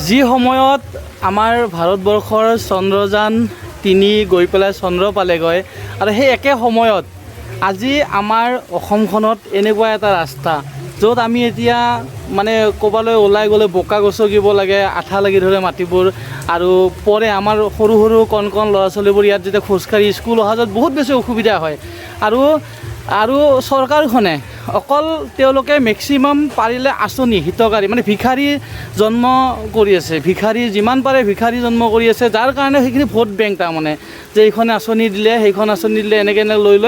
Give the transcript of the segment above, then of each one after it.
যি সময়ত আমাৰ ভাৰতবৰ্ষৰ চন্দ্ৰযান ৩ গৈ পেলাই চন্দ্ৰ পালেগৈ আৰু সেই একে সময়ত আজি আমাৰ অসমখনত এনেকুৱা এটা ৰাস্তা য'ত আমি এতিয়া মানে ক'বালৈ ওলাই গ'লে বোকা গছকিব লাগে, আঠা লাগি ধৰে মাটিবোৰ আৰু পৰে আমাৰ সৰু সৰু কণ কণ ল'ৰা ছোৱালীবোৰ ইয়াত যেতিয়া খোজকাঢ়ি স্কুল অহা যোৱাত বহুত বেছি অসুবিধা হয় আৰু চৰকাৰখনে অকল তেওঁলোকে মেক্সিমাম পাৰিলে আঁচনি হিতকাৰী মানে ভিখাৰী জন্ম কৰি আছে, ভিখাৰী যিমান পাৰে ভিখাৰী জন্ম কৰি আছে, যাৰ কাৰণে সেইখিনি ভোট বেংক তাৰমানে যে এইখন আঁচনি দিলে সেইখন আঁচনি দিলে এনেকৈ লৈ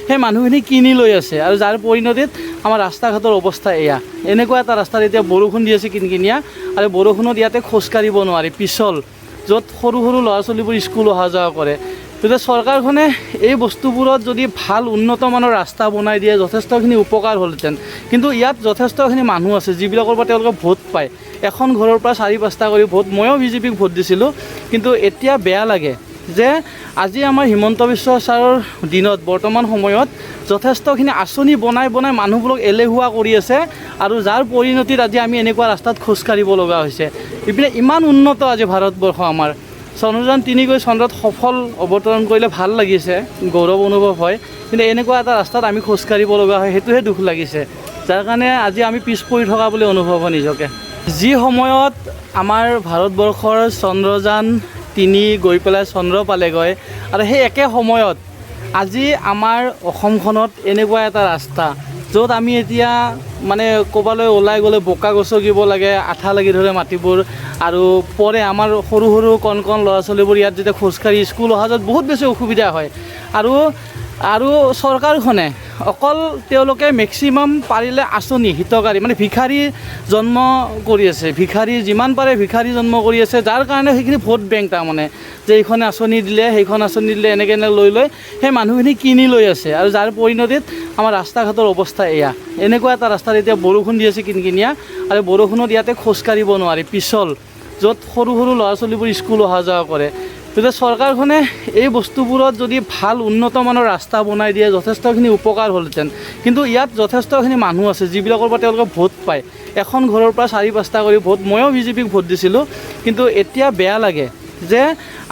সেই মানুহখিনি কিনি লৈ আছে আৰু যাৰ পৰিণতিত আমাৰ ৰাস্তা ঘাটৰ অৱস্থা এয়া। এনেকুৱা এটা ৰাস্তাত এতিয়া বৰষুণ দি আছে কিনকিনীয়া আৰু বৰষুণত ইয়াতে খোজকাঢ়িব নোৱাৰি, পিছল, য'ত সৰু সৰু ল'ৰা ছোৱালীবোৰ স্কুল অহা যোৱা কৰে। গতিকে চৰকাৰখনে এই বস্তুবোৰত যদি ভাল উন্নত মানৰ ৰাস্তা বনাই দিয়ে যথেষ্টখিনি উপকাৰ হ'লহেঁতেন। কিন্তু ইয়াত যথেষ্টখিনি মানুহ আছে যিবিলাকৰ পৰা তেওঁলোকে ভোট পায়, এখন ঘৰৰ পৰা ৪-৫টা কৰি ভোট। ময়ো বিজেপিক ভোট দিছিলোঁ, কিন্তু এতিয়া বেয়া লাগে যে আজি আমাৰ হিমন্ত বিশ্ব ছাৰৰ দিনত বৰ্তমান সময়ত যথেষ্টখিনি আঁচনি বনাই মানুহবোৰক এলেহুৱা কৰি আছে আৰু যাৰ পৰিণতিত আজি আমি এনেকুৱা ৰাস্তাত খোজকাঢ়িব লগা হৈছে। ইপিনে ইমান উন্নত আজি ভাৰতবৰ্ষ আমাৰ, চন্দ্ৰযান ৩ গৈ চন্দ্ৰত সফল অৱতৰণ কৰিলে ভাল লাগিছে, গৌৰৱ অনুভৱ হয়, কিন্তু এনেকুৱা এটা ৰাস্তাত আমি খোজকাঢ়িব লগা হয়, সেইটোহে দুখ লাগিছে, যাৰ কাৰণে আজি আমি পিছ পৰি থকা বুলি অনুভৱ হয় নিজকে। যি সময়ত আমাৰ ভাৰতবৰ্ষৰ চন্দ্ৰযান ৩ গৈ পেলাই চন্দ্ৰ পালেগৈ আৰু সেই একে সময়ত আজি আমাৰ অসমখনত এনেকুৱা এটা ৰাস্তা য'ত আমি এতিয়া মানে ক'বালৈ ওলাই গ'লে বোকা গছকিব লাগে, আঠা লাগি ধৰে মাটিবোৰ আৰু পৰে আমাৰ সৰু সৰু কণ কণ ল'ৰা ছোৱালীবোৰ ইয়াত যেতিয়া খোজকাঢ়ি স্কুল অহা যোৱাত বহুত বেছি অসুবিধা হয় আৰু চৰকাৰখনে অকল তেওঁলোকে মেক্সিমাম পাৰিলে আঁচনি হিতকাৰী মানে ভিখাৰী জন্ম কৰি আছে, ভিখাৰী যিমান পাৰে ভিখাৰী জন্ম কৰি আছে, যাৰ কাৰণে সেইখিনি ভোট বেংক তাৰমানে যে এইখন আঁচনি দিলে সেইখন আঁচনি দিলে এনেকৈ লৈ সেই মানুহখিনি কিনি লৈ আছে আৰু যাৰ পৰিণতিত আমাৰ ৰাস্তা ঘাটৰ অৱস্থা এয়া। এনেকুৱা এটা ৰাস্তাত এতিয়া বৰষুণ দি আছে কিনকিনীয়া আৰু বৰষুণত ইয়াতে খোজকাঢ়িব নোৱাৰি, পিছল, য'ত সৰু সৰু ল'ৰা ছোৱালীবোৰ স্কুল অহা যোৱা কৰে। গতিকে চৰকাৰখনে এই বস্তুবোৰত যদি ভাল উন্নত মানৰ ৰাস্তা বনাই দিয়ে যথেষ্টখিনি উপকাৰ হ'লহেঁতেন। কিন্তু ইয়াত যথেষ্টখিনি মানুহ আছে যিবিলাকৰ পৰা তেওঁলোকে ভোট পায়, এখন ঘৰৰ পৰা ৪-৫টা কৰি ভোট। ময়ো বিজেপিক ভোট দিছিলোঁ, কিন্তু এতিয়া বেয়া লাগে যে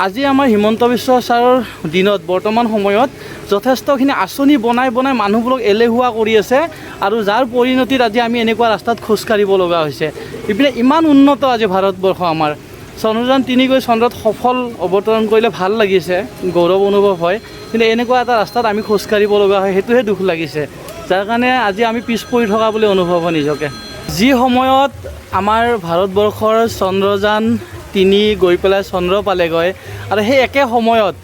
আজি আমাৰ হিমন্ত বিশ্ব ছাৰৰ দিনত বৰ্তমান সময়ত যথেষ্টখিনি আঁচনি বনাই মানুহবোৰক এলেহুৱা কৰি আছে আৰু যাৰ পৰিণতিত আজি আমি এনেকুৱা ৰাস্তাত খোজকাঢ়িব লগা হৈছে। ইপিনে ইমান উন্নত আজি ভাৰতবৰ্ষ আমাৰ, চন্দ্ৰযান ৩ গৈ চন্দ্ৰত সফল অৱতৰণ কৰিলে ভাল লাগিছে, গৌৰৱ অনুভৱ হয়, কিন্তু এনেকুৱা এটা ৰাস্তাত আমি খোজকাঢ়িব লগা হয়, সেইটোহে দুখ লাগিছে, যাৰ কাৰণে আজি আমি পিছ পৰি থকা বুলি অনুভৱ হয় নিজকে। যি সময়ত আমাৰ ভাৰতবৰ্ষৰ চন্দ্ৰযান ৩ গৈ পেলাই চন্দ্ৰ পালেগৈ আৰু সেই একে সময়ত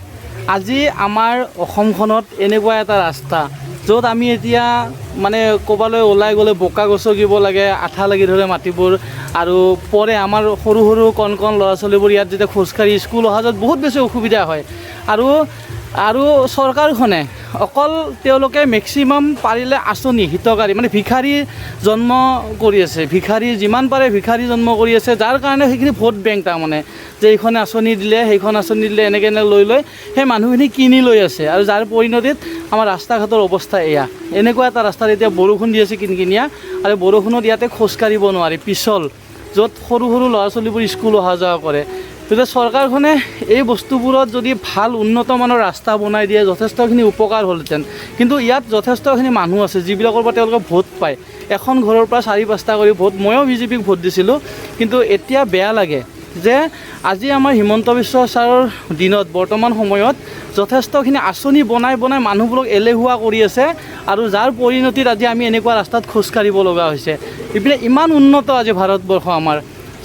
আজি আমাৰ অসমখনত এনেকুৱা এটা ৰাস্তা য'ত আমি এতিয়া মানে ক'বালৈ ওলাই গ'লে বোকা গছকিব লাগে, আঠা লাগি ধৰে মাটিবোৰ আৰু পৰে আমাৰ সৰু সৰু কণ কণ ল'ৰা ছোৱালীবোৰ ইয়াত যেতিয়া খোজকাঢ়ি স্কুল অহা যোৱাত বহুত বেছি অসুবিধা হয় আৰু চৰকাৰখনে অকল তেওঁলোকে মেক্সিমাম পাৰিলে আঁচনি হিতকাৰী মানে ভিখাৰী জন্ম কৰি আছে, ভিখাৰী যিমান পাৰে ভিখাৰী জন্ম কৰি আছে, যাৰ কাৰণে সেইখিনি ভোট বেংক তাৰমানে যে এইখন আঁচনি দিলে সেইখন আঁচনি দিলে এনেকৈ লৈ সেই মানুহখিনি কিনি লৈ আছে আৰু যাৰ পৰিণতিত আমাৰ ৰাস্তা ঘাটৰ অৱস্থা এয়া। এনেকুৱা এটা ৰাস্তাত এতিয়া বৰষুণ দি আছে কিনকিনীয়া আৰু বৰষুণত ইয়াতে খোজকাঢ়িব নোৱাৰি, পিছল, য'ত সৰু সৰু ল'ৰা ছোৱালীবোৰ স্কুল অহা যোৱা কৰে। গতিকে চৰকাৰখনে এই বস্তুবোৰত যদি ভাল উন্নত মানৰ ৰাস্তা বনাই দিয়ে যথেষ্টখিনি উপকাৰ হ'লহেঁতেন। কিন্তু ইয়াত যথেষ্টখিনি মানুহ আছে যিবিলাকৰ পৰা তেওঁলোকে ভোট পায়, এখন ঘৰৰ পৰা 4-5টা কৰি ভোট। ময়ো বিজেপিক ভোট দিছিলোঁ, কিন্তু এতিয়া বেয়া লাগে যে আজি আমাৰ হিমন্ত বিশ্ব ছাৰৰ দিনত বৰ্তমান সময়ত যথেষ্টখিনি আঁচনি বনাই মানুহবোৰক এলেহুৱা কৰি আছে আৰু যাৰ পৰিণতিত আজি আমি এনেকুৱা ৰাস্তাত খোজকাঢ়িব লগা হৈছে। ইপিনে ইমান উন্নত আজি ভাৰতবৰ্ষ আমাৰ,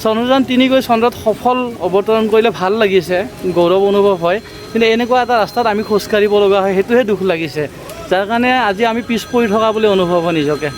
চন্দ্ৰযান ৩ গৈ চন্দ্ৰত সফল অৱতৰণ কৰিলে ভাল লাগিছে, গৌৰৱ অনুভৱ হয়, কিন্তু এনেকুৱা এটা ৰাস্তাত আমি খোজকাঢ়িব লগা হয়, সেইটোহে দুখ লাগিছে, যাৰ কাৰণে আজি আমি পিছ পৰি থকা বুলি অনুভৱ হয় নিজকে।